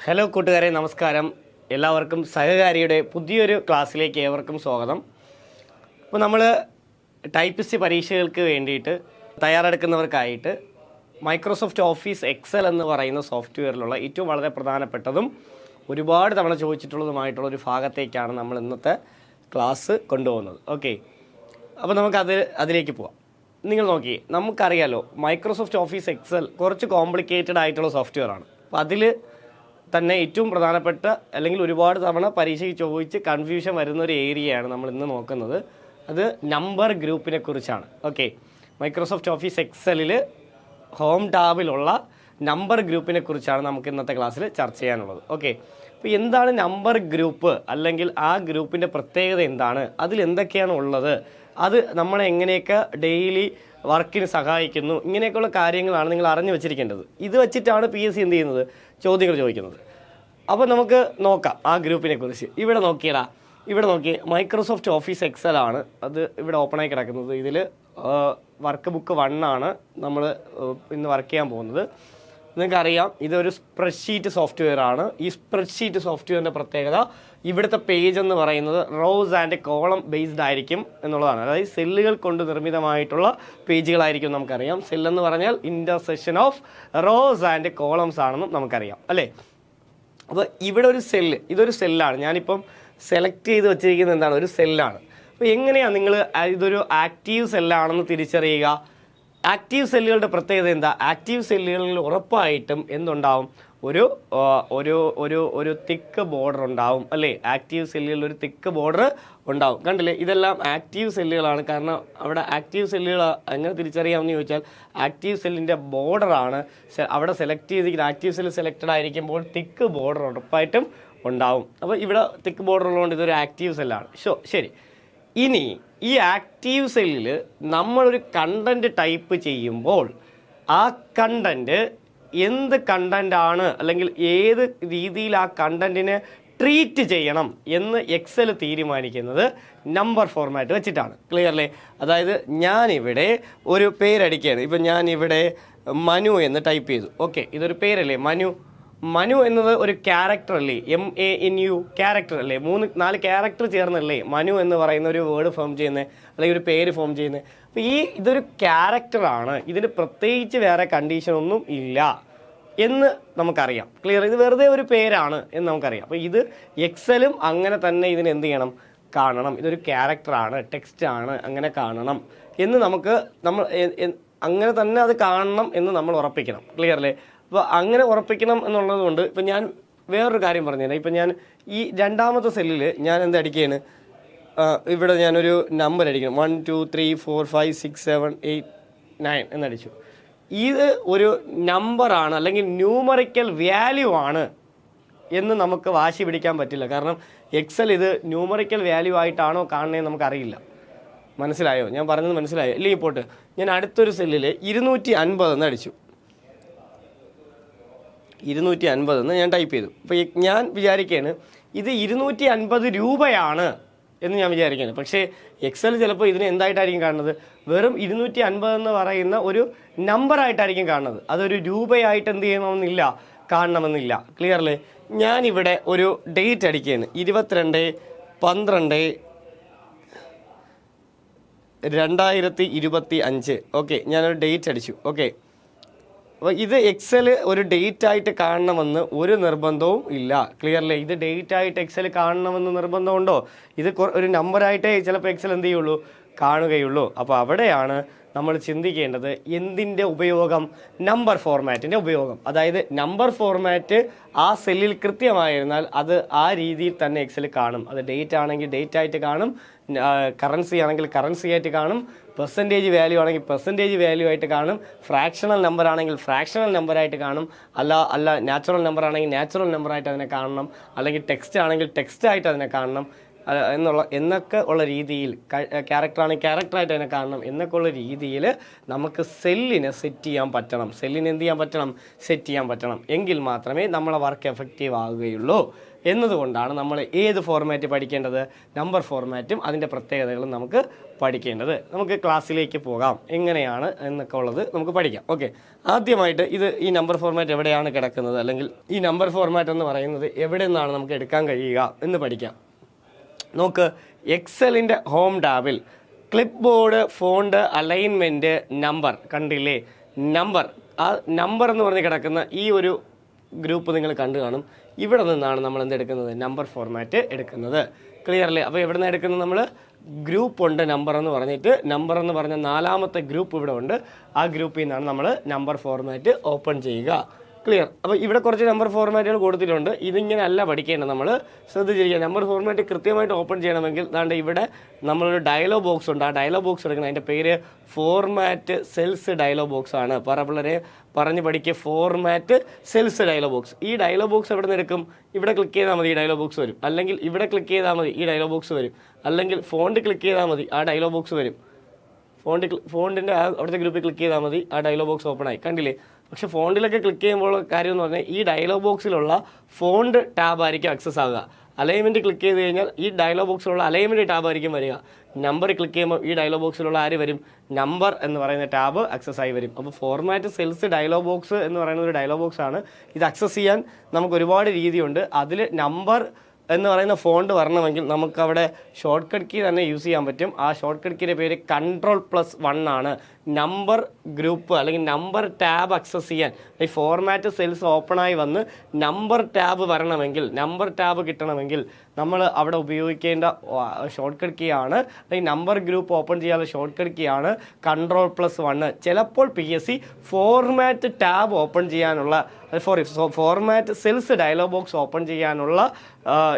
Hello കൂട്ടുകാരെ, നമസ്കാരം. എല്ലാവർക്കും സഹകാരിയുടെ പുതിയൊരു ക്ലാസ്സിലേക്ക് ഏവർക്കും സ്വാഗതം. അപ്പോൾ നമ്മൾ ടൈപ്പിസ്റ്റ് പരീക്ഷകൾക്ക് വേണ്ടിയിട്ട് തയ്യാറെടുക്കുന്നവർക്കായിട്ട് മൈക്രോസോഫ്റ്റ് ഓഫീസ് എക്സൽ എന്ന് പറയുന്ന സോഫ്റ്റ്വെയറിലുള്ള ഏറ്റവും വളരെ പ്രധാനപ്പെട്ടതും ഒരുപാട് തവണ ചോദിച്ചിട്ടുള്ളതുമായിട്ടുള്ള ഒരു ഭാഗത്തേക്കാണ് നമ്മൾ ഇന്നത്തെ ക്ലാസ് കൊണ്ടുപോകുന്നത്. ഓക്കെ, അപ്പോൾ അതിലേക്ക് പോവാം. നിങ്ങൾ നോക്കി, നമുക്കറിയാലോ മൈക്രോസോഫ്റ്റ് ഓഫീസ് എക്സൽ കുറച്ച് കോംപ്ലിക്കേറ്റഡ് ആയിട്ടുള്ള സോഫ്റ്റ്വെയറാണ്. അപ്പോൾ അതിൽ തന്നെ ഏറ്റവും പ്രധാനപ്പെട്ട അല്ലെങ്കിൽ ഒരുപാട് തവണ പരീക്ഷയ്ക്ക് ചോദിച്ച് കൺഫ്യൂഷൻ വരുന്ന ഒരു ഏരിയയാണ് നമ്മൾ ഇന്ന് നോക്കുന്നത്. അത് നമ്പർ ഗ്രൂപ്പിനെ കുറിച്ചാണ്. ഓക്കെ, മൈക്രോസോഫ്റ്റ് ഓഫീസ് എക്സലിൽ ഹോം ടാബിലുള്ള നമ്പർ ഗ്രൂപ്പിനെ കുറിച്ചാണ് നമുക്ക് ഇന്നത്തെ ക്ലാസ്സിൽ ചർച്ച ചെയ്യാനുള്ളത്. ഓക്കെ, അപ്പോൾ എന്താണ് നമ്പർ ഗ്രൂപ്പ്, അല്ലെങ്കിൽ ആ ഗ്രൂപ്പിൻ്റെ പ്രത്യേകത എന്താണ്, അതിൽ എന്തൊക്കെയാണ് ഉള്ളത്, അത് നമ്മളെ എങ്ങനെയൊക്കെ ഡെയിലി വർക്കിന് സഹായിക്കുന്നു, ഇങ്ങനെയൊക്കെയുള്ള കാര്യങ്ങളാണ് നിങ്ങൾ അറിഞ്ഞു വെച്ചിരിക്കേണ്ടത്. ഇത് വെച്ചിട്ടാണ് PSC എന്ത് ചെയ്യുന്നത്, ചോദ്യങ്ങൾ ചോദിക്കുന്നത്. അപ്പോൾ നമുക്ക് നോക്കാം ആ ഗ്രൂപ്പിനെ കുറിച്ച്. ഇവിടെ നോക്കി മൈക്രോസോഫ്റ്റ് ഓഫീസ് എക്സൽ ആണ് അത് ഇവിടെ ഓപ്പണായി കിടക്കുന്നത്. ഇതിൽ വർക്ക് ബുക്ക് 1 ആണ് നമ്മൾ ഇന്ന് വർക്ക് ചെയ്യാൻ പോകുന്നത്. നിങ്ങൾക്കറിയാം, ഇതൊരു സ്പ്രെഡ്ഷീറ്റ് സോഫ്റ്റ്വെയർ ആണ്. ഈ സ്പ്രെഡ്ഷീറ്റ് സോഫ്റ്റ്വെയറിൻ്റെ പ്രത്യേകത, ഇവിടുത്തെ പേജ് എന്ന് പറയുന്നത് റോസ് ആൻഡ് കോളം ബേസ്ഡ് ആയിരിക്കും എന്നുള്ളതാണ്. അതായത് സെല്ലുകൾ കൊണ്ട് നിർമ്മിതമായിട്ടുള്ള പേജുകളായിരിക്കും. നമുക്കറിയാം, സെല്ലെന്ന് പറഞ്ഞാൽ intersection of rows and columns ആണെന്നും നമുക്കറിയാം, അല്ലേ? അപ്പോൾ ഇവിടെ ഒരു സെല്ല്, ഇതൊരു സെല്ലാണ്. ഞാനിപ്പം സെലക്ട് ചെയ്ത് വെച്ചിരിക്കുന്നത് എന്താണ്, ഒരു സെല്ലാണ്. അപ്പോൾ എങ്ങനെയാണ് നിങ്ങൾ ഇതൊരു ആക്റ്റീവ് സെല്ലാണെന്ന് തിരിച്ചറിയുക? ആക്റ്റീവ് സെല്ലുകളുടെ പ്രത്യേകത എന്താ? ആക്റ്റീവ് സെല്ലുകളിൽ ഉറപ്പായിട്ടും എന്തുണ്ടാവും, ഒരു ഒരു ഒരു ഒരു തിക്ക് ബോർഡർ ഉണ്ടാവും, അല്ലേ? ആക്റ്റീവ് സെല്ലുകളിൽ ഒരു തിക്ക് ബോർഡർ ഉണ്ടാവും. കണ്ടില്ലേ, ഇതെല്ലാം ആക്റ്റീവ് സെല്ലുകളാണ്. കാരണം അവിടെ ആക്റ്റീവ് സെല്ലുകൾ എങ്ങനെ തിരിച്ചറിയാമെന്ന് ചോദിച്ചാൽ, ആക്റ്റീവ് സെല്ലിൻ്റെ ബോർഡറാണ് അവിടെ സെലക്ട് ചെയ്തിരിക്കുന്നത്. ആക്റ്റീവ് സെല്ല് സെലക്റ്റഡ് ആയിരിക്കുമ്പോൾ തിക്ക് ബോർഡർ ഉറപ്പായിട്ടും ഉണ്ടാവും. അപ്പോൾ ഇവിടെ തിക്ക് ബോർഡർ ഉള്ളതുകൊണ്ട് ഇതൊരു ആക്റ്റീവ് സെല്ലാണ്. ശരി, ഇനി ഈ ആക്റ്റീവ് സെല്ലിൽ നമ്മളൊരു കണ്ടൻറ്റ് ടൈപ്പ് ചെയ്യുമ്പോൾ ആ കണ്ടൻറ്റ് എന്ത് കണ്ടൻ്റാണ്, അല്ലെങ്കിൽ ഏത് രീതിയിൽ ആ കണ്ടൻറ്റിനെ ട്രീറ്റ് ചെയ്യണം എന്ന് എക്സൽ തീരുമാനിക്കുന്നത് നമ്പർ ഫോർമാറ്റ് വെച്ചിട്ടാണ്. ക്ലിയർലേ? അതായത് ഞാനിവിടെ ഒരു പേരടിക്കുകയാണ്. ഇപ്പം ഞാനിവിടെ മനു എന്ന് ടൈപ്പ് ചെയ്തു. ഓക്കെ, ഇതൊരു പേരല്ലേ, മനു എന്നത് ഒരു ക്യാരക്ടർ അല്ലേ, MANU ക്യാരക്ടർ അല്ലേ? 3-4 ക്യാരക്ടർ ചേർന്നല്ലേ മനു എന്ന് പറയുന്ന ഒരു വേർഡ് ഫോം ചെയ്യുന്നത്, അല്ലെങ്കിൽ ഒരു പേര് ഫോം ചെയ്യുന്നത്. അപ്പോൾ ഇതൊരു ക്യാരക്ടറാണ്, ഇതിന് പ്രത്യേകിച്ച് വേറെ കണ്ടീഷൻ ഒന്നും ഇല്ല എന്ന് നമുക്കറിയാം. ക്ലിയർ? ഇത് വെറുതെ ഒരു പേരാണ് എന്ന് നമുക്കറിയാം. അപ്പോൾ ഇത് എക്സലും അങ്ങനെ തന്നെ ഇതിന് എന്ത് ചെയ്യണം, കാണണം. ഇതൊരു ക്യാരക്ടറാണ്, ടെക്സ്റ്റാണ്, അങ്ങനെ കാണണം എന്ന് നമ്മൾ അങ്ങനെ തന്നെ അത് കാണണം എന്ന് നമ്മൾ ഉറപ്പിക്കണം. ക്ലിയർലേ? അപ്പോൾ അങ്ങനെ ഉറപ്പിക്കണം എന്നുള്ളത് കൊണ്ട് ഇപ്പം ഞാൻ വേറൊരു കാര്യം പറഞ്ഞുതരാം. ഇപ്പം ഞാൻ ഈ രണ്ടാമത്തെ സെല്ലിൽ ഞാൻ എന്ത് അടിക്കുകയാണ്, ഇവിടെ ഞാനൊരു നമ്പർ അടിക്കണം. 1 2 3 4 5 6 7 8 9 എന്നടിച്ചു. ഇത് ഒരു നമ്പറാണ്, അല്ലെങ്കിൽ ന്യൂമറിക്കൽ വാല്യൂ ആണ് എന്ന് നമുക്ക് വാശി പിടിക്കാൻ പറ്റില്ല. കാരണം എക്സൽ ഇത് ന്യൂമറിക്കൽ വാല്യൂ ആയിട്ടാണോ കാണുന്നതെന്ന് നമുക്കറിയില്ല. മനസ്സിലായോ? ഞാൻ പറഞ്ഞത് മനസ്സിലായോ? ഇല്ലെങ്കിൽ പോട്ട് ഞാൻ അടുത്തൊരു സെല്ലിൽ 250 എന്ന് അടിച്ചു. 250 എന്ന് ഞാൻ ടൈപ്പ് ചെയ്തു. അപ്പോൾ ഞാൻ വിചാരിക്കുകയാണ് ഇത് 250 രൂപയാണ് എന്ന് ഞാൻ വിചാരിക്കുകയാണ്. പക്ഷേ എക്സൽ ചിലപ്പോൾ ഇതിന് എന്തായിട്ടായിരിക്കും കാണുന്നത്, വെറും 250 എന്ന് പറയുന്ന ഒരു നമ്പറായിട്ടായിരിക്കും കാണുന്നത്. അതൊരു രൂപയായിട്ട് എന്ത് ചെയ്യണമെന്നില്ല, കാണണമെന്നില്ല. ക്ലിയർലേ? ഞാനിവിടെ ഒരു ഡേറ്റ് അടിക്കുകയാണ്, 22/12/2025. ഓക്കെ, ഞാനൊരു ഡേറ്റ് അടിച്ചു. ഓക്കെ, അപ്പോൾ ഇത് എക്സൽ ഒരു ഡേറ്റ് ആയിട്ട് കാണണമെന്ന് ഒരു നിർബന്ധവും ഇല്ല. ക്ലിയർലേ? ഇത് ഡേറ്റ് ആയിട്ട് എക്സൽ കാണണമെന്ന് നിർബന്ധമുണ്ടോ? ഇത് ഒരു നമ്പറായിട്ടേ ചിലപ്പോൾ എക്സൽ എന്ത് ചെയ്യുള്ളൂ, കാണുകയുള്ളൂ. അപ്പോൾ അവിടെയാണ് നമ്മൾ ചിന്തിക്കേണ്ടത് എന്തിൻ്റെ ഉപയോഗം, നമ്പർ ഫോർമാറ്റിൻ്റെ ഉപയോഗം. അതായത് നമ്പർ ഫോർമാറ്റ് ആ സെല്ലിൽ കൃത്യമായിരുന്നാൽ അത് ആ രീതിയിൽ തന്നെ എക്സൽ കാണും. അത് ഡേറ്റ് ആണെങ്കിൽ ഡേറ്റ് ആയിട്ട് കാണും, കറൻസി ആണെങ്കിൽ കറൻസി ആയിട്ട് കാണും, പെർസെൻറ്റേജ് വാല്യൂ ആണെങ്കിൽ പെർസെൻറ്റേജ് വാല്യൂ ആയിട്ട് കാണും, ഫ്രാക്ഷണൽ നമ്പർ ആണെങ്കിൽ ഫ്രാക്ഷണൽ നമ്പറായിട്ട് കാണും, അല്ല നാച്ചുറൽ നമ്പർ ആണെങ്കിൽ നാച്ചുറൽ നമ്പറായിട്ട് അതിനെ കാണണം, അല്ലെങ്കിൽ ടെക്സ്റ്റ് ആണെങ്കിൽ ടെക്സ്റ്റ് ആയിട്ട് അതിനെ കാണണം എന്നൊക്കെ ഉള്ള രീതിയിൽ, ക്യാരക്ടറാണെങ്കിൽ ക്യാരക്ടറായിട്ട് അതിനെ കാണണം എന്നൊക്കെ ഉള്ള രീതിയിൽ നമുക്ക് സെല്ലിനെ സെറ്റ് ചെയ്യാൻ പറ്റണം. സെല്ലിന് എന്ത് ചെയ്യാൻ പറ്റണം, സെറ്റ് ചെയ്യാൻ പറ്റണം. എങ്കിൽ മാത്രമേ നമ്മളെ വർക്ക് എഫക്റ്റീവ് ആവുകയുള്ളൂ. എന്നതുകൊണ്ടാണ് നമ്മൾ ഏത് ഫോർമാറ്റ് പഠിക്കേണ്ടത്, നമ്പർ ഫോർമാറ്റും അതിൻ്റെ പ്രത്യേകതകളും നമുക്ക് പഠിക്കേണ്ടത്. നമുക്ക് ക്ലാസ്സിലേക്ക് പോകാം, എങ്ങനെയാണ് എന്നൊക്കെ ഉള്ളത് നമുക്ക് പഠിക്കാം. ഓക്കെ, ആദ്യമായിട്ട് ഈ നമ്പർ ഫോർമാറ്റ് എവിടെയാണ് കിടക്കുന്നത്, അല്ലെങ്കിൽ ഈ നമ്പർ ഫോർമാറ്റ് എന്ന് പറയുന്നത് എവിടെ നിന്നാണ് നമുക്ക് എടുക്കാൻ കഴിയുക എന്ന് പഠിക്കാം. നോക്ക്, എക്സലിൻ്റെ ഹോം ടാബിൽ clip board, font, alignment, number കണ്ടില്ലേ? നമ്പർ, ആ നമ്പർ എന്ന് പറഞ്ഞ് കിടക്കുന്ന ഈ ഒരു ഗ്രൂപ്പ് നിങ്ങൾ കണ്ടു കാണും. ഇവിടെ നിന്നാണ് നമ്മൾ എന്തെടുക്കുന്നത്, നമ്പർ ഫോർമാറ്റ് എടുക്കുന്നത്. ക്ലിയർ അല്ലേ? അപ്പോൾ എവിടെ നിന്ന് എടുക്കുന്നത്, നമ്മൾ ഗ്രൂപ്പ് ഉണ്ട് നമ്പർ എന്ന് പറഞ്ഞിട്ട്, നമ്പർ എന്ന് പറഞ്ഞ 4ാമത്തെ ഗ്രൂപ്പ് ഇവിടെ ഉണ്ട്. ആ ഗ്രൂപ്പിൽ നിന്നാണ് നമ്മൾ നമ്പർ ഫോർമാറ്റ് ഓപ്പൺ ചെയ്യുക. ക്ലിയർ? അപ്പോൾ ഇവിടെ കുറച്ച് നമ്പർ ഫോർമാറ്റുകൾ കൊടുത്തിട്ടുണ്ട്. ഇതിങ്ങനെ അല്ല പഠിക്കേണ്ടത്, നമ്മൾ ശ്രദ്ധിച്ചിരിക്കുക. നമ്പർ ഫോർമാറ്റ് കൃത്യമായിട്ട് ഓപ്പൺ ചെയ്യണമെങ്കിൽ ദാണ്ട് ഇവിടെ നമ്മളൊരു ഡയലോഗ് ബോക്സ് ഉണ്ട്. ആ ഡയലോഗ് ബോക്സ് എടുക്കണം. അതിൻ്റെ പേര് ഫോർമാറ്റ് സെൽസ് ഡയലോഗ് ബോക്സ് ആണ്. പിള്ളേരെ പറഞ്ഞ് പഠിക്കുക, ഫോർമാറ്റ് സെൽസ് ഡയലോഗ് ബോക്സ്. ഈ ഡയലോഗ് ബോക്സ് എവിടെ നിന്ന് എടുക്കും? ഇവിടെ ക്ലിക്ക് ചെയ്താൽ മതി, ഈ ഡയലോഗ് ബോക്സ് വരും. അല്ലെങ്കിൽ ഇവിടെ ക്ലിക്ക് ചെയ്താൽ മതി, ഈ ഡയലോഗ് ബോക്സ് വരും. അല്ലെങ്കിൽ ഫോണ്ട് ക്ലിക്ക് ചെയ്താൽ മതി, ആ ഡയലോഗ് ബോക്സ് വരും. ഫോണ്ടിൻ്റെ അവിടുത്തെ ഗ്രൂപ്പിൽ ക്ലിക്ക് ചെയ്താൽ മതി, ആ ഡയലോഗ് ബോക്സ് ഓപ്പൺ ആയി. കണ്ടില്ലേ? പക്ഷേ ഫോണ്ടിലൊക്കെ ക്ലിക്ക് ചെയ്യുമ്പോൾ കാര്യം എന്ന് പറഞ്ഞാൽ ഈ ഡയലോഗ് ബോക്സിലുള്ള ഫോണ്ട് ടാബ് ആയിരിക്കും ആക്സസ് ആവുക. അലൈൻമെൻറ്റ് ക്ലിക്ക് ചെയ്ത് കഴിഞ്ഞാൽ ഈ ഡയലോഗ് ബോക്സിലുള്ള അലൈൻമെൻറ്റ് ടാബ് ആയിരിക്കും വരിക. നമ്പർ ക്ലിക്ക് ചെയ്യുമ്പോൾ ഈ ഡയലോഗ് ബോക്സിലുള്ള ആര് വരും? നമ്പർ എന്ന് പറയുന്ന ടാബ് ആക്സസ് ആയി വരും. അപ്പോൾ ഫോർമാറ്റ് സെൽസ് ഡയലോഗ് ബോക്സ് എന്ന് പറയുന്ന ഒരു ഡയലോഗ് ബോക്സ് ആണ്. ഇത് ആക്സസ് ചെയ്യാൻ നമുക്ക് ഒരുപാട് രീതിയുണ്ട്. അതിൽ നമ്പർ എന്ന് പറയുന്ന ഫോണ്ട് വരണമെങ്കിൽ നമുക്കവിടെ ഷോർട്ട് കട്ട് കീ തന്നെ യൂസ് ചെയ്യാൻ പറ്റും. ആ ഷോർട്ട് കട്ട് കീയുടെ പേര് Ctrl+1 ആണ്. നമ്പർ ഗ്രൂപ്പ് അല്ലെങ്കിൽ നമ്പർ ടാബ് ആക്സസ് ചെയ്യാൻ ഈ ഫോർമാറ്റ് സെൽസ് ഓപ്പണായി വന്ന് നമ്പർ ടാബ് വരണമെങ്കിൽ, നമ്പർ ടാബ് കിട്ടണമെങ്കിൽ നമ്മൾ അവിടെ ഉപയോഗിക്കേണ്ട ഷോർട്ട് കട്ട് കീ ആണ്, അല്ലെങ്കിൽ നമ്പർ ഗ്രൂപ്പ് ഓപ്പൺ ചെയ്യാനുള്ള ഷോർട്ട് കട്ട് കീ ആണ് Ctrl+1. ചിലപ്പോൾ PSC ഫോർമാറ്റ് ടാബ് ഓപ്പൺ ചെയ്യാനുള്ള, format cells dialogue box open ചെയ്യാനുള്ള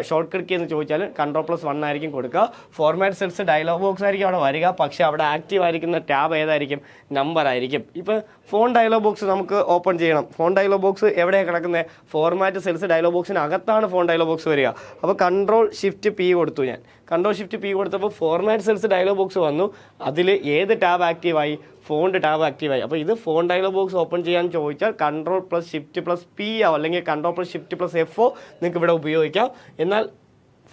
ഷോർട്ട് കട്ട് കീ എന്ന് ചോദിച്ചാൽ Ctrl+1 ആയിരിക്കും കൊടുക്കുക. ഫോർമാറ്റ് സെൽസ് ഡയലോഗ് ബോക്സ് ആയിരിക്കും അവിടെ വരിക. പക്ഷേ അവിടെ ആക്റ്റീവ് ആയിരിക്കുന്ന ടാബ് ഏതായിരിക്കും? നമ്പർ ആയിരിക്കും. ഇപ്പോൾ ഫോൺ ഡയലോഗ് ബോക്സ് നമുക്ക് ഓപ്പൺ ചെയ്യണം. ഫോൺ ഡയലോഗ് ബോക്സ് എവിടെയാണ് കിടക്കുന്നത്? ഫോർമാറ്റ് സെൽസ് ഡയലോഗ് ബോക്സിന് അകത്താണ് ഫോൺ ഡയലോഗ് ബോക്സ് വരിക. അപ്പോൾ Ctrl+Shift+P കൊടുത്തു ഞാൻ. Ctrl+Shift+P കൊടുത്തപ്പോൾ ഫോർമാറ്റ് സെൽസ് ഡയലോഗ് ബോക്സ് വന്നു. അതിൽ ഏത് ടാബ് ആക്റ്റീവായി? ഫോണ്ട് ടാബ് ആക്റ്റീവായി. അപ്പോൾ ഇത് ഫോൺ ഡയലോഗ് ബോക്സ് ഓപ്പൺ ചെയ്യാൻ ചോദിച്ചാൽ Ctrl+Shift+P അല്ലെങ്കിൽ Ctrl+Shift+F നിങ്ങൾക്ക് ഇവിടെ ഉപയോഗിക്കാം. എന്നാൽ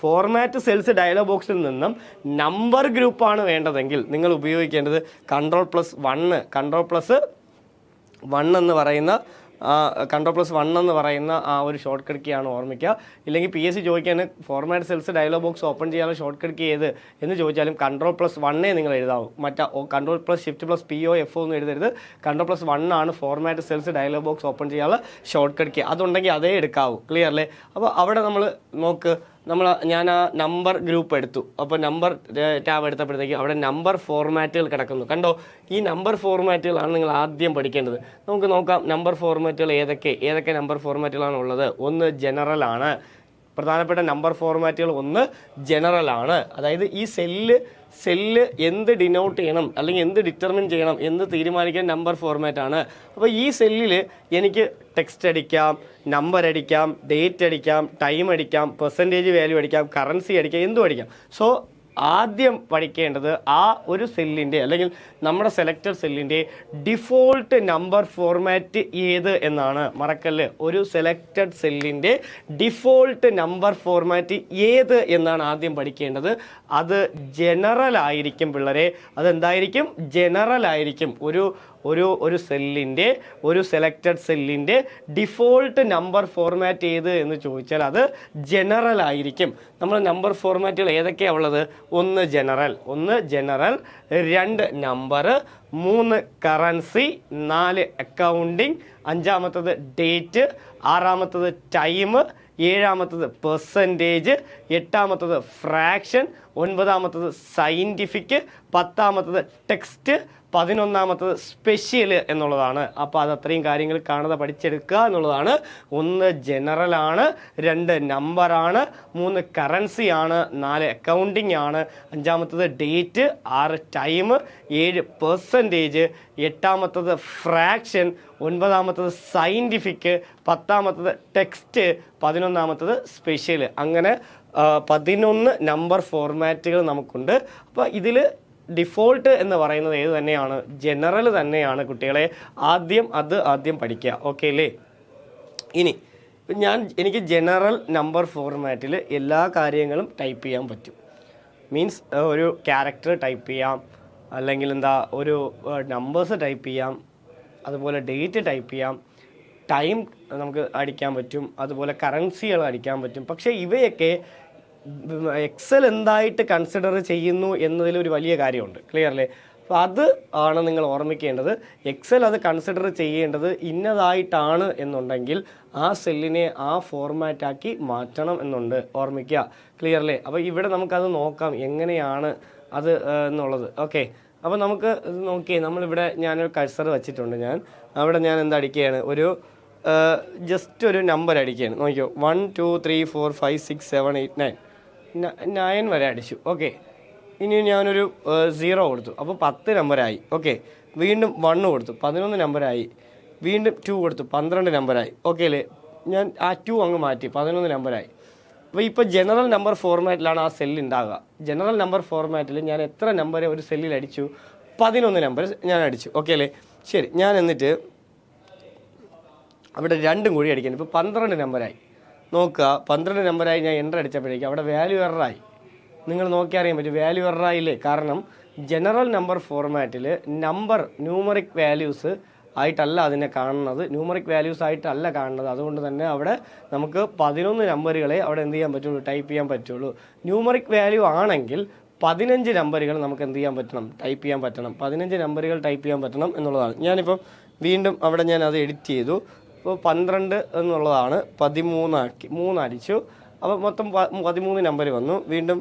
ഫോർമാറ്റ് സെൽസ് ഡയലോഗ് ബോക്സിൽ നിന്നും നമ്പർ ഗ്രൂപ്പാണ് വേണ്ടതെങ്കിൽ നിങ്ങൾ ഉപയോഗിക്കേണ്ടത് Ctrl+1 എന്ന് പറയുന്ന Ctrl+1 എന്ന് പറയുന്ന ആ ഒരു ഷോർട്ട് കട്ട് കീ ആണ് ഓർമ്മിക്കുക. ഇല്ലെങ്കിൽ PSC ചോദിക്കാൻ format cells dialogue box open ചെയ്യാനുള്ള ഷോർട്ട് കട്ട് കീ ഏത് എന്ന് ചോദിച്ചാലും Ctrl+1 നിങ്ങൾ എഴുതാവും. Ctrl+Shift+P F ഒന്നും എഴുതരുത്. Ctrl+1 ആണ് format cells dialogue box open ചെയ്യാനുള്ള ഷോർട്ട് കട്ട് കീ. അതുണ്ടെങ്കിൽ അതേ എടുക്കാവൂ. ക്ലിയർ അല്ലേ? അപ്പോൾ അവിടെ നമ്മൾ നോക്ക്, ഞാൻ ആ നമ്പർ ഗ്രൂപ്പ് എടുത്തു. അപ്പോൾ നമ്പർ ടാബ് എടുത്തപ്പോഴത്തേക്ക് അവിടെ നമ്പർ ഫോർമാറ്റുകൾ കിടക്കുന്നു. കണ്ടോ? ഈ നമ്പർ ഫോർമാറ്റുകളാണ് നിങ്ങൾ ആദ്യം പഠിക്കേണ്ടത്. നമുക്ക് നോക്കാം നമ്പർ ഫോർമാറ്റുകൾ ഏതൊക്കെ നമ്പർ ഫോർമാറ്റുകളാണ് ഉള്ളത്. ഒന്ന് ജനറൽ ആണ്. പ്രധാനപ്പെട്ട നമ്പർ ഫോർമാറ്റുകൾ ഒന്ന് ജനറൽ ആണ്. അതായത് ഈ സെല്ല് എന്ത് ഡിനോട്ട് ചെയ്യണം അല്ലെങ്കിൽ എന്ത് ഡിറ്റർമിൻ ചെയ്യണം എന്ന് തീരുമാനിക്കാൻ നമ്പർ ഫോർമാറ്റാണ്. അപ്പോൾ ഈ സെല്ലിൽ എനിക്ക് ടെക്സ്റ്റ് അടിക്കാം, നമ്പർ അടിക്കാം, ഡേറ്റ് അടിക്കാം, ടൈം അടിക്കാം, പെർസെൻറ്റേജ് വാല്യൂ അടിക്കാം, കറൻസി അടിക്കാം, എന്തും അടിക്കാം. സോ ആദ്യം പഠിക്കേണ്ടത് ആ ഒരു സെല്ലിൻ്റെ അല്ലെങ്കിൽ നമ്മുടെ സെലക്ടഡ് സെല്ലിൻ്റെ ഡിഫോൾട്ട് നമ്പർ ഫോർമാറ്റ് ഏത് എന്നാണ്. മറക്കല്ല്, ഒരു സെലക്ടഡ് സെല്ലിൻ്റെ ഡിഫോൾട്ട് നമ്പർ ഫോർമാറ്റ് ഏത് എന്നാണ് ആദ്യം പഠിക്കേണ്ടത്. അത് ജനറൽ ആയിരിക്കും പിള്ളേരെ. അതെന്തായിരിക്കും? ജനറൽ ആയിരിക്കും. ഒരു സെല്ലിൻ്റെ, ഒരു സെലക്ടഡ് സെല്ലിൻ്റെ ഡിഫോൾട്ട് നമ്പർ ഫോർമാറ്റ് ഏത് എന്ന് ചോദിച്ചാൽ അത് ജനറൽ ആയിരിക്കും. നമ്മൾ നമ്പർ ഫോർമാറ്റുകൾ ഏതൊക്കെയാണ് ഉള്ളത്? ഒന്ന് ജനറൽ, 2 നമ്പർ, 3 കറൻസി, 4 അക്കൗണ്ടിങ്, 5ാമത്തത് ഡേറ്റ്, 6ാമത്തത് ടൈം, 7ാമത്തത് പെർസെൻറ്റേജ്, 8ാമത്തത് ഫ്രാക്ഷൻ, 9ാമത്തത് സയൻറ്റിഫിക്, 10ാമത്തത് ടെക്സ്റ്റ്, 11ാമത്തത് സ്പെഷ്യൽ എന്നുള്ളതാണ്. അപ്പോൾ അത് അത്രയും കാര്യങ്ങൾ കാണാതെ പഠിച്ചെടുക്കുക എന്നുള്ളതാണ്. 1 ജനറലാണ്, 2 നമ്പറാണ്, 3 കറൻസിയാണ്, 4 അക്കൗണ്ടിങ് ആണ്, 5ാമത്തത് ഡേറ്റ്, 6 ടൈം, 7 പെർസെൻറ്റേജ്, 8ാമത്തത് ഫ്രാക്ഷൻ, 9ാമത്തത് സയൻറ്റിഫിക്, 10ാമത്തത് ടെക്സ്റ്റ്, 11ാമത്തത് സ്പെഷ്യൽ. അങ്ങനെ 11 നമ്പർ ഫോർമാറ്റുകൾ നമുക്കുണ്ട്. അപ്പോൾ ഇതിൽ ഡിഫോൾട്ട് എന്ന് പറയുന്നത് ഏത് തന്നെയാണ്? ജനറൽ തന്നെയാണ് കുട്ടികളെ. ആദ്യം പഠിക്കുക. ഓക്കെ അല്ലേ? ഇനി എനിക്ക് ജനറൽ നമ്പർ ഫോർമാറ്റിൽ എല്ലാ കാര്യങ്ങളും ടൈപ്പ് ചെയ്യാൻ പറ്റും. മീൻസ് ഒരു ക്യാരക്ടർ ടൈപ്പ് ചെയ്യാം, അല്ലെങ്കിൽ ഒരു നമ്പേഴ്സ് ടൈപ്പ് ചെയ്യാം, അതുപോലെ ഡേറ്റ് ടൈപ്പ് ചെയ്യാം, ടൈം നമുക്ക് അടിക്കാൻ പറ്റും, അതുപോലെ കറൻസികൾ അടിക്കാൻ പറ്റും. പക്ഷേ ഇവയൊക്കെ എക്സൽ എന്തായിട്ട് കൺസിഡർ ചെയ്യുന്നു എന്നതിലൊരു വലിയ കാര്യമുണ്ട്. ക്ലിയർലേ? അപ്പോൾ അത് ആണ് നിങ്ങൾ ഓർമ്മിക്കേണ്ടത്. എക്സൽ അത് കൺസിഡർ ചെയ്യേണ്ടത് ഇന്നതായിട്ടാണ് എന്നുണ്ടെങ്കിൽ ആ സെല്ലിനെ ആ ഫോർമാറ്റാക്കി മാറ്റണം എന്നുണ്ട്, ഓർമ്മിക്കുക. ക്ലിയർലേ? അപ്പോൾ ഇവിടെ നമുക്കത് നോക്കാം എങ്ങനെയാണ് അത് എന്നുള്ളത്. ഓക്കെ, അപ്പോൾ നമുക്ക് നോക്കിയേ, നമ്മളിവിടെ ഞാനൊരു കഴ്സർ വെച്ചിട്ടുണ്ട്. അവിടെ ഞാൻ അടിക്കുകയാണ്, ജസ്റ്റ് ഒരു നമ്പർ അടിക്കുകയാണ്. നോക്കിയോ, 1 2 3 4 5 6 7 8 9 വരെ അടിച്ചു. ഓക്കെ, ഇനി ഞാനൊരു 0 കൊടുത്തു, അപ്പോൾ 10 നമ്പറായി. ഓക്കെ, വീണ്ടും 1 കൊടുത്തു, 11 നമ്പറായി. വീണ്ടും 2 കൊടുത്തു, 12 നമ്പറായി. ഓക്കെ അല്ലേ? ഞാൻ ആ 2 അങ്ങ് മാറ്റി, 11 നമ്പറായി. അപ്പോൾ ഇപ്പോൾ ജനറൽ നമ്പർ ഫോർമാറ്റിലാണ് ആ സെല്ല് ഉണ്ടാകുക. ജനറൽ നമ്പർ ഫോർമാറ്റിൽ ഞാൻ എത്ര നമ്പർ ഒരു സെല്ലിൽ അടിച്ചു? 11 നമ്പർ ഞാൻ അടിച്ചു. ഓക്കെ അല്ലേ? ശരി, ഞാൻ എന്നിട്ട് അവിടെ 2 കൂടി അടിക്കണം. ഇപ്പോൾ 12 നമ്പറായി. നോക്കുക, 12 നമ്പറായി. ഞാൻ എൻ്റർ അടിച്ചപ്പോഴേക്കും അവിടെ വാല്യൂ എററായി. നിങ്ങൾ നോക്കി അറിയാൻ പറ്റും, വാല്യൂ എററായില്ലേ? കാരണം ജനറൽ നമ്പർ ഫോർമാറ്റിൽ ന്യൂമറിക് വാല്യൂസ് ആയിട്ടല്ല അതിനെ കാണുന്നത്, ന്യൂമറിക് വാല്യൂസ് ആയിട്ടല്ല കാണുന്നത്. അതുകൊണ്ട് തന്നെ അവിടെ നമുക്ക് 11 നമ്പറുകളെ അവിടെ എന്ത് ചെയ്യാൻ പറ്റുള്ളൂ? ടൈപ്പ് ചെയ്യാൻ പറ്റുള്ളൂ. ന്യൂമറിക് വാല്യൂ ആണെങ്കിൽ 15 നമ്പറുകൾ നമുക്ക് എന്ത് ചെയ്യാൻ പറ്റണം? ടൈപ്പ് ചെയ്യാൻ പറ്റണം. 15 നമ്പറുകൾ ടൈപ്പ് ചെയ്യാൻ പറ്റണം എന്നുള്ളതാണ്. ഞാനിപ്പം വീണ്ടും അവിടെ ഞാൻ അത് എഡിറ്റ് ചെയ്തു. ഇപ്പോൾ 12 എന്നുള്ളതാണ് 13 ആക്കി, 3 അടിച്ചു. അപ്പോൾ മൊത്തം 13 നമ്പർ വന്നു. വീണ്ടും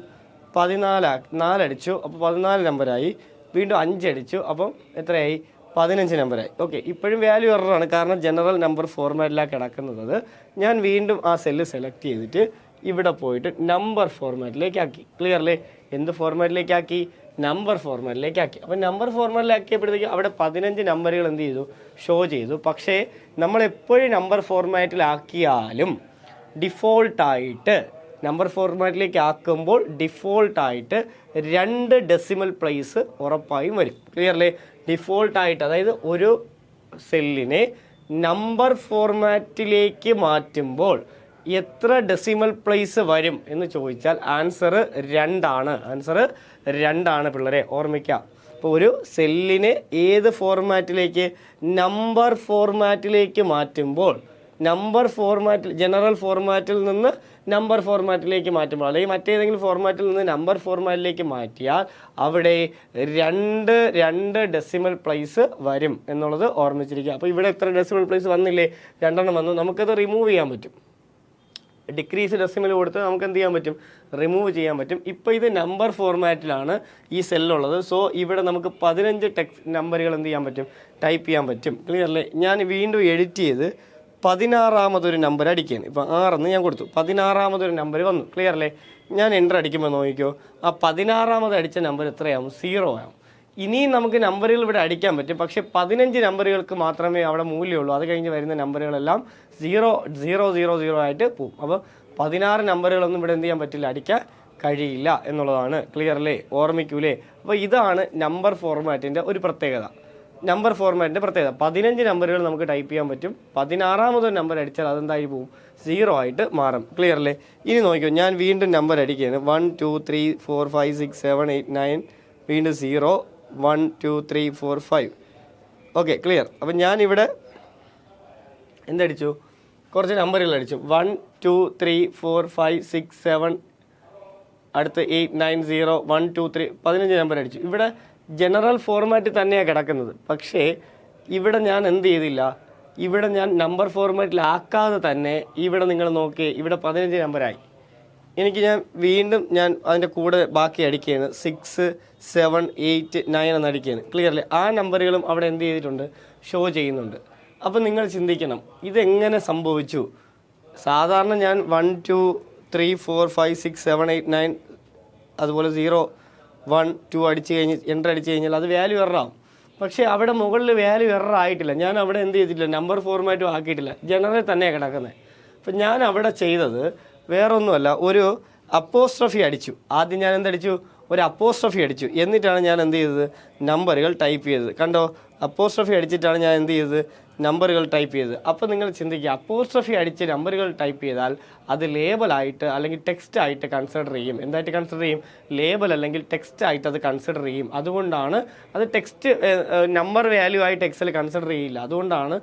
4 അടിച്ചു, അപ്പോൾ 14 നമ്പറായി. വീണ്ടും 5 അടിച്ചു, അപ്പം എത്രയായി? 15 നമ്പറായി. ഓക്കെ, ഇപ്പോഴും വാല്യൂ എററാണ്, കാരണം ജനറൽ നമ്പർ ഫോർമാറ്റിലാണ് കിടക്കുന്നത്. ഞാൻ വീണ്ടും ആ സെല്ല് സെലക്ട് ചെയ്തിട്ട് ഇവിടെ പോയിട്ട് നമ്പർ ഫോർമാറ്റിലേക്കാക്കി. ക്ലിയർലേ? എന്ത് ഫോർമാറ്റിലേക്കാക്കി? നമ്പർ ഫോർമാറ്റിലേക്കാക്കി. അപ്പോൾ നമ്പർ ഫോർമാറ്റിലാക്കിയപ്പോഴത്തേക്ക് അവിടെ 15 നമ്പറുകൾ എന്ത് ചെയ്തു? ഷോ ചെയ്തു. പക്ഷേ നമ്മളെപ്പോഴും നമ്പർ ഫോർമാറ്റിലാക്കിയാലും ഡിഫോൾട്ടായിട്ട് നമ്പർ ഫോർമാറ്റിലേക്ക് ആക്കുമ്പോൾ ഡിഫോൾട്ടായിട്ട് 2 ഡെസിമൽ പ്ലേസ് ഉറപ്പായും വരും. ക്ലിയർലേ? ഡിഫോൾട്ടായിട്ട്, അതായത് ഒരു സെല്ലിനെ നമ്പർ ഫോർമാറ്റിലേക്ക് മാറ്റുമ്പോൾ എത്ര ഡെസിമൽ പ്ലേസ് വരും എന്ന് ചോദിച്ചാൽ ആൻസർ 2 ആണ്. ആൻസർ 2 ആണ് പിള്ളേരെ, ഓർമ്മിക്കുക. അപ്പോൾ ഒരു സെല്ലിനെ ഏത് ഫോർമാറ്റിലേക്ക്? നമ്പർ ഫോർമാറ്റിലേക്ക് മാറ്റുമ്പോൾ, ജനറൽ ഫോർമാറ്റിൽ നിന്ന് നമ്പർ ഫോർമാറ്റിലേക്ക് മാറ്റുമ്പോൾ, അല്ലെങ്കിൽ മറ്റേതെങ്കിലും ഫോർമാറ്റിൽ നിന്ന് നമ്പർ ഫോർമാറ്റിലേക്ക് മാറ്റിയാൽ അവിടെ 2 ഡെസിമൽ പ്ലേസ് വരും എന്നുള്ളത് ഓർമ്മിച്ചിരിക്കുക. അപ്പോൾ ഇവിടെ എത്ര ഡെസിമൽ പ്ലേസ് വന്നില്ലേ? 2 വന്നു. നമുക്കത് റിമൂവ് ചെയ്യാൻ പറ്റും. ഡിക്രീസ് ഡെസിമൽ കൊടുത്ത് നമുക്ക് എന്ത് ചെയ്യാൻ പറ്റും? റിമൂവ് ചെയ്യാൻ പറ്റും. ഇപ്പോൾ ഇത് നമ്പർ ഫോർമാറ്റിലാണ് ഈ സെല്ലുള്ളത്. സോ ഇവിടെ നമുക്ക് 15 നമ്പറുകൾ എന്ത് ചെയ്യാൻ പറ്റും? ടൈപ്പ് ചെയ്യാൻ പറ്റും. ക്ലിയർലേ? ഞാൻ വീണ്ടും എഡിറ്റ് ചെയ്ത് 16ാമതൊരു നമ്പർ അടിക്കുകയാണ്. ഇപ്പോൾ 6 ഞാൻ കൊടുത്തു, 16ാമതൊരു നമ്പർ വന്നു. ക്ലിയർലേ? ഞാൻ എൻ്റർ അടിക്കുമ്പോൾ നോക്കിക്കോ, ആ 16ാമത് അടിച്ച നമ്പർ എത്രയാവും? 0 ആവും. ഇനിയും നമുക്ക് നമ്പറുകൾ ഇവിടെ അടിക്കാൻ പറ്റും, പക്ഷേ 15 നമ്പറുകൾക്ക് മാത്രമേ അവിടെ മൂല്യമുള്ളൂ. അത് കഴിഞ്ഞ് വരുന്ന നമ്പറുകളെല്ലാം 0 0 0 0 ആയിട്ട് പോകും. അപ്പോൾ 16 നമ്പറുകളൊന്നും ഇവിടെ എന്ത് ചെയ്യാൻ പറ്റില്ല? അടിക്കാൻ കഴിയില്ല എന്നുള്ളതാണ്. ക്ലിയർലേ? ഓർമ്മിക്കൂലേ? അപ്പോൾ ഇതാണ് നമ്പർ ഫോർമാറ്റിൻ്റെ ഒരു പ്രത്യേകത. നമ്പർ ഫോർമാറ്റിൻ്റെ പ്രത്യേകത 15 നമ്പറുകൾ നമുക്ക് ടൈപ്പ് ചെയ്യാൻ പറ്റും. 16ാമതൊരു നമ്പർ അടിച്ചാൽ അതെന്തായി പോകും? 0 ആയിട്ട് മാറും. ക്ലിയർലേ? ഇനി നോക്കിയോ, ഞാൻ വീണ്ടും നമ്പർ അടിക്കുകയാണ്. 1 2 3 4 5 6 7 8 9, വീണ്ടും 0 1 2 3 4 5. Okay, clear? അപ്പം ഞാനിവിടെ എന്തടിച്ചു? കുറച്ച് നമ്പറുകൾ അടിച്ചു. 1 2 3 4 5 6 7, അടുത്ത് 8 9 0 1 2 3 15 നമ്പർ അടിച്ചു. ഇവിടെ ജനറൽ ഫോർമാറ്റിൽ തന്നെയാണ് കിടക്കുന്നത്. പക്ഷേ ഇവിടെ ഞാൻ എന്ത് ചെയ്തില്ല? ഇവിടെ ഞാൻ നമ്പർ ഫോർമാറ്റിലാക്കാതെ തന്നെ ഇവിടെ നിങ്ങൾ നോക്കിയേ, ഇവിടെ 15 നമ്പറായി. ഞാൻ വീണ്ടും അതിൻ്റെ കൂടെ ബാക്കി അടിക്കുകയാണ്. 6 7 8 9 എന്ന് അടിക്കുകയാണ്. ക്ലിയർലി? ആ നമ്പറുകളും അവിടെ എന്ത് ചെയ്തിട്ടുണ്ട്? ഷോ ചെയ്യുന്നുണ്ട്. അപ്പം നിങ്ങൾ ചിന്തിക്കണം, ഇതെങ്ങനെ സംഭവിച്ചു? സാധാരണ ഞാൻ 1 2 3 4 5 6 7 8 9 അതുപോലെ 0 1 2 അടിച്ച് കഴിഞ്ഞ് എൻ്റർ അടിച്ച് കഴിഞ്ഞാൽ അത് വാല്യൂ എററാവും. പക്ഷേ അവിടെ മുകളിൽ വാല്യൂ എറർ ആയിട്ടില്ല. ഞാൻ അവിടെ എന്ത് ചെയ്തിട്ടില്ല? നമ്പർ ഫോർമാറ്റും ആക്കിയിട്ടില്ല. ജനറൽ തന്നെയാണ് കിടക്കുന്നത്. അപ്പം ഞാൻ അവിടെ ചെയ്തത് വേറൊന്നുമല്ല, ഒരു അപ്പോസ്ട്രഫി അടിച്ചു. ആദ്യം ഞാൻ എന്തടിച്ചു? ഒരു അപ്പോസ്ട്രഫി അടിച്ചു. എന്നിട്ടാണ് ഞാൻ എന്ത് ചെയ്തത്? നമ്പറുകൾ ടൈപ്പ് ചെയ്തത്. കണ്ടോ? അപ്പോസ്ട്രഫി അടിച്ചിട്ടാണ് ഞാൻ എന്ത് ചെയ്തത്? നമ്പറുകൾ ടൈപ്പ് ചെയ്ത്. അപ്പോൾ നിങ്ങൾ ചിന്തിക്കുക, അപ്പോസ്ട്രഫി അടിച്ച് നമ്പറുകൾ ടൈപ്പ് ചെയ്താൽ അത് ലേബലായിട്ട് അല്ലെങ്കിൽ ടെക്സ്റ്റ് ആയിട്ട് കൺസിഡർ ചെയ്യും. എന്തായിട്ട് കൺസിഡർ ചെയ്യും? ലേബൽ അല്ലെങ്കിൽ ടെക്സ്റ്റ് ആയിട്ട് അത് കൺസിഡർ ചെയ്യും. അതുകൊണ്ടാണ് അത് ടെക്സ്റ്റ് നമ്പർ വാല്യൂ ആയിട്ട് എക്സൽ കൺസിഡർ ചെയ്യില്ല. അതുകൊണ്ടാണ്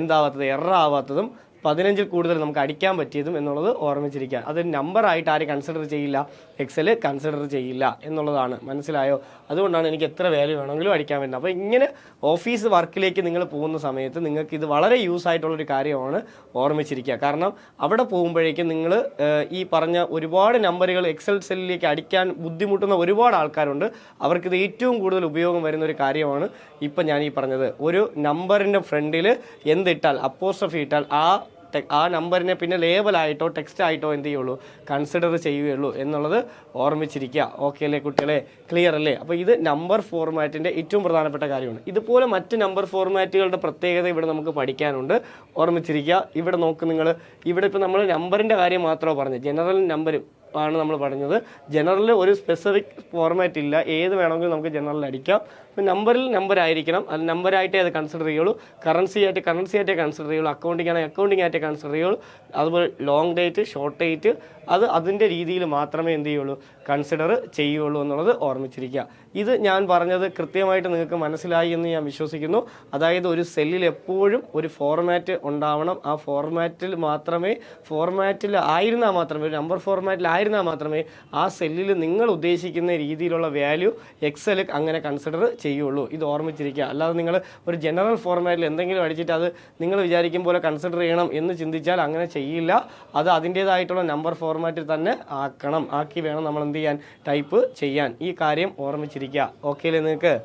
എന്താവാത്തത്, എറർ ആവാത്തതും 15 കൂടുതൽ നമുക്ക് അടിക്കാൻ പറ്റിയതും എന്നുള്ളത് ഓർമ്മിച്ചിരിക്കുക. അത് നമ്പറായിട്ട് ആരും കൺസിഡർ ചെയ്യില്ല, എക്സൽ കൺസിഡർ ചെയ്യില്ല എന്നുള്ളതാണ്. മനസ്സിലായോ? അതുകൊണ്ടാണ് എനിക്ക് എത്ര വാല്യൂ വേണമെങ്കിലും അടിക്കാൻ പറ്റുന്നത്. അപ്പോൾ ഇങ്ങനെ ഓഫീസ് വർക്കിലേക്ക് നിങ്ങൾ പോകുന്ന സമയത്ത് നിങ്ങൾക്ക് ഇത് വളരെ യൂസ് ആയിട്ടുള്ളൊരു കാര്യമാണ്, ഓർമ്മിച്ചിരിക്കുക. കാരണം അവിടെ പോകുമ്പോഴേക്കും നിങ്ങൾ ഈ പറഞ്ഞ ഒരുപാട് നമ്പറുകൾ എക്സൽ സെല്ലിലേക്ക് അടിക്കാൻ ബുദ്ധിമുട്ടുന്ന ഒരുപാട് ആൾക്കാരുണ്ട്. അവർക്കിത് ഏറ്റവും കൂടുതൽ ഉപയോഗം വരുന്ന ഒരു കാര്യമാണ് ഇപ്പം ഞാൻ ഈ പറഞ്ഞത്. ഒരു നമ്പറിൻ്റെ ഫ്രണ്ടിൽ എന്തിട്ടാൽ, അപ്പോസ്ട്രഫി ഇട്ടാൽ ആ നമ്പറിനെ പിന്നെ ലേബലായിട്ടോ ടെക്സ്റ്റ് ആയിട്ടോ എന്ത് ചെയ്യുള്ളൂ, കൺസിഡർ ചെയ്യുകയുള്ളൂ എന്നുള്ളത് ഓർമ്മിച്ചിരിക്കുക. ഓക്കെ അല്ലേ കുട്ടികളെ? ക്ലിയർ അല്ലേ? അപ്പോൾ ഇത് നമ്പർ ഫോർമാറ്റിൻ്റെ ഏറ്റവും പ്രധാനപ്പെട്ട കാര്യമാണ്. ഇതുപോലെ മറ്റ് നമ്പർ ഫോർമാറ്റുകളുടെ പ്രത്യേകത ഇവിടെ നമുക്ക് പഠിക്കാനുണ്ട്, ഓർമ്മിച്ചിരിക്കുക. ഇവിടെ നോക്ക് നിങ്ങൾ, ഇവിടെ ഇപ്പോൾ നമ്മൾ നമ്പറിൻ്റെ കാര്യം മാത്രമേ പറഞ്ഞു, ജനറൽ നമ്പർ ആണ് നമ്മൾ പറഞ്ഞത്. ജനറൽ ഒരു സ്പെസിഫിക് ഫോർമാറ്റ് ഇല്ല, ഏത് വേണമെങ്കിലും നമുക്ക് ജനറൽ അടിക്കാം. അപ്പോൾ നമ്പറിൽ നമ്പർ ആയിരിക്കണം, അത് നമ്പറായിട്ടേ അത് കൺസിഡർ ചെയ്യുള്ളൂ. കറൻസി ആയിട്ടേ കൺസിഡർ ചെയ്യുള്ളൂ. അക്കൗണ്ടിങ് ആണെങ്കിൽ അക്കൗണ്ടിങ് ആയിട്ടേ കൺസിഡർ ചെയ്യുള്ളൂ. അതുപോലെ ലോങ് ഡേറ്റ്, ഷോർട്ട് ഡേറ്റ്, അത് അതിൻ്റെ രീതിയിൽ മാത്രമേ എന്ത് ചെയ്യുള്ളൂ, കൺസിഡർ ചെയ്യുള്ളൂ എന്നുള്ളത് ഓർമ്മിച്ചിരിക്കുക. ഇത് ഞാൻ പറഞ്ഞത് കൃത്യമായിട്ട് നിങ്ങൾക്ക് മനസ്സിലായി എന്ന് ഞാൻ വിശ്വസിക്കുന്നു. അതായത് ഒരു സെല്ലിൽ എപ്പോഴും ഒരു ഫോർമാറ്റ് ഉണ്ടാവണം. ആ ഫോർമാറ്റിൽ ആയിരുന്നാൽ മാത്രമേ, ഒരു നമ്പർ ഫോർമാറ്റിലായിരുന്നാൽ മാത്രമേ ആ സെല്ലിൽ നിങ്ങൾ ഉദ്ദേശിക്കുന്ന രീതിയിലുള്ള വാല്യൂ എക്സൽ അങ്ങനെ കൺസിഡർ ചെയ്യുള്ളൂ. ഇത് ഓർമ്മിച്ചിരിക്കുക. അല്ലാതെ നിങ്ങൾ ഒരു ജനറൽ ഫോർമാറ്റിൽ എന്തെങ്കിലും അടിച്ചിട്ട് അത് നിങ്ങൾ വിചാരിക്കും പോലെ കൺസിഡർ ചെയ്യണം എന്ന് ചിന്തിച്ചാൽ അങ്ങനെ ചെയ്യില്ല. അത് അതിൻ്റേതായിട്ടുള്ള നമ്പർ ഫോർമാറ്റിൽ തന്നെ ആക്കി വേണം നമ്മൾ എന്ത് ചെയ്യാൻ, ടൈപ്പ് ചെയ്യാൻ. ഈ കാര്യം ഓർമ്മിച്ചിരിക്കുക. ഓക്കെ അല്ലേ നിങ്ങൾക്ക്?